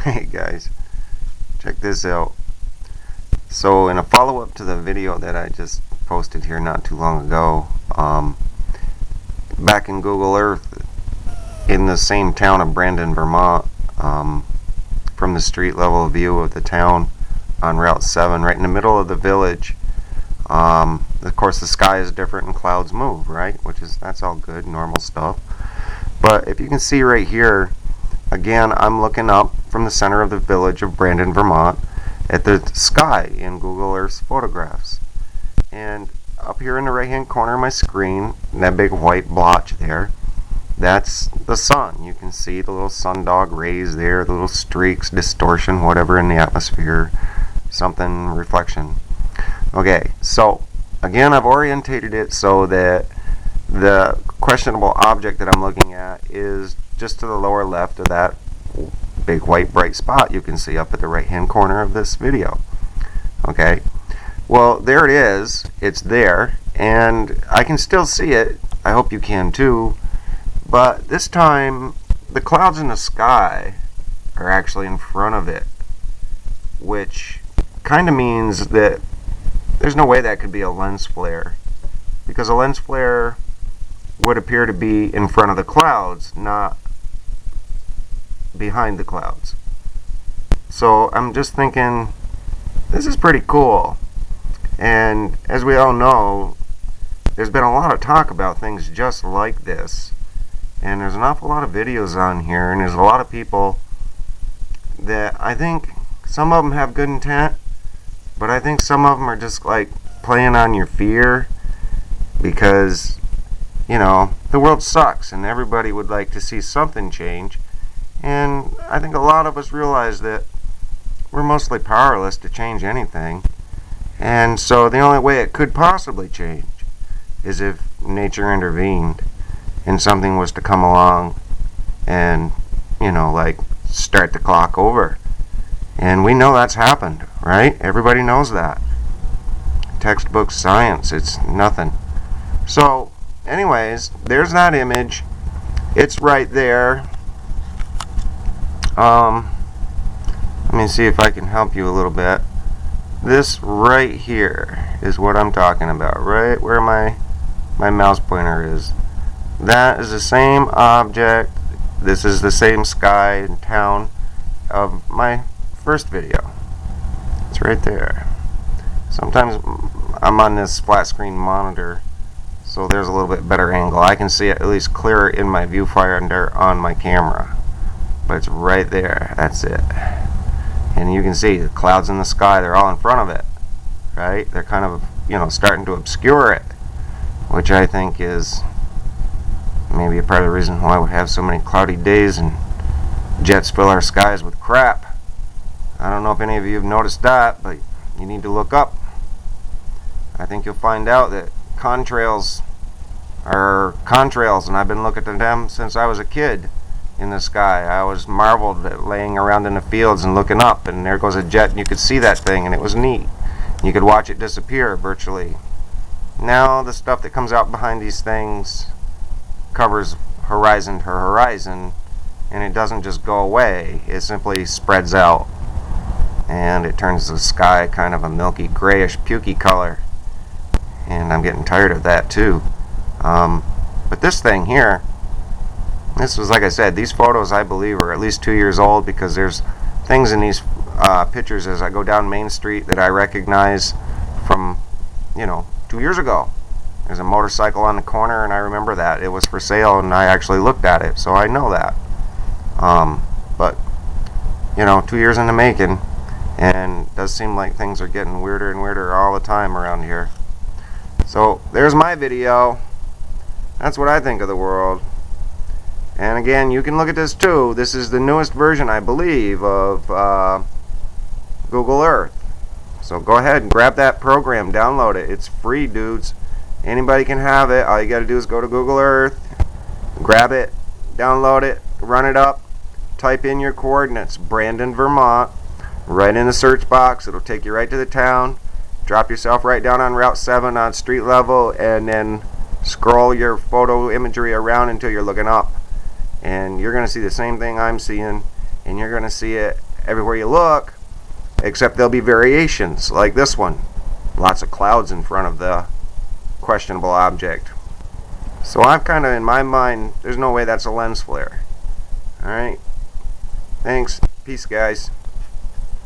Hey guys, check this out. So in a follow-up to the video that I just posted here not too long ago, back in Google Earth in the same town of Brandon, Vermont, from the street level view of the town on Route 7, right in the middle of the village. Of course the sky is different and clouds move, right? That's all good, normal stuff. But if you can see right here, again, I'm looking up from the center of the village of Brandon, Vermont, at the sky in Google Earth's photographs. And up here in the right hand corner of my screen, that big white blotch there, that's the sun. You can see the little sundog rays there, the little streaks, distortion, whatever in the atmosphere, something, reflection. Okay, so again, I've orientated it so that the questionable object that I'm looking at is just to the lower left of that big white bright spot you can see up at the right hand corner of this video. Okay, well, there it is. It's there and I can still see it. I hope you can too, but this time the clouds in the sky are actually in front of it, which kind of means that there's no way that could be a lens flare, because a lens flare would appear to be in front of the clouds, not behind the clouds. So I'm just thinking, this is pretty cool. And as we all know, there's been a lot of talk about things just like this, and there's an awful lot of videos on here, and there's a lot of people that I think some of them have good intent, but I think some of them are just like playing on your fear, because you know, the world sucks and everybody would like to see something change. And I think a lot of us realize that we're mostly powerless to change anything. And so the only way it could possibly change is if nature intervened and something was to come along and, you know, like start the clock over. And we know that's happened, right? Everybody knows that. Textbook science, it's nothing. So anyways, there's that image. It's right there. Let me see if I can help you a little bit. This right here is what I'm talking about, right where my mouse pointer is. That is the same object. This is the same sky and town of my first video. It's right there. Sometimes I'm on this flat screen monitor, so there's a little bit better angle. I can see it at least clearer in my viewfinder on my camera. But it's right there. That's it. And you can see the clouds in the sky, they're all in front of it. Right? They're kind of, you know, starting to obscure it, which I think is maybe a part of the reason why we have so many cloudy days and jets fill our skies with crap. I don't know if any of you have noticed that, but you need to look up. I think you'll find out that contrails are contrails, and I've been looking at them since I was a kid in the sky. I was marveled at laying around in the fields and looking up, and there goes a jet, and you could see that thing, and it was neat. You could watch it disappear virtually. Now the stuff that comes out behind these things covers horizon to horizon, and it doesn't just go away. It simply spreads out, and it turns the sky kind of a milky grayish pukey color. And I'm getting tired of that too. But this thing here, this was, like I said, these photos I believe are at least 2 years old, because there's things in these pictures as I go down Main Street that I recognize from, you know, 2 years ago. There's a motorcycle on the corner, and I remember that. It was for sale, and I actually looked at it, so I know that. But, you know, 2 years in the making, and it does seem like things are getting weirder and weirder all the time around here. So there's my video. That's what I think of the world. And again, you can look at this too. This is the newest version, I believe, of Google Earth. So go ahead and grab that program, download it. It's free, dudes. Anybody can have it. All you got to do is go to Google Earth, grab it, download it, run it up, type in your coordinates, Brandon, Vermont, right in the search box. It'll take you right to the town. Drop yourself right down on Route 7 on street level, and then scroll your photo imagery around until you're looking up. And you're going to see the same thing I'm seeing, and you're going to see it everywhere you look, except there'll be variations like this one. Lots of clouds in front of the questionable object. So I've kind of, in my mind, there's no way that's a lens flare. Alright, thanks, peace guys.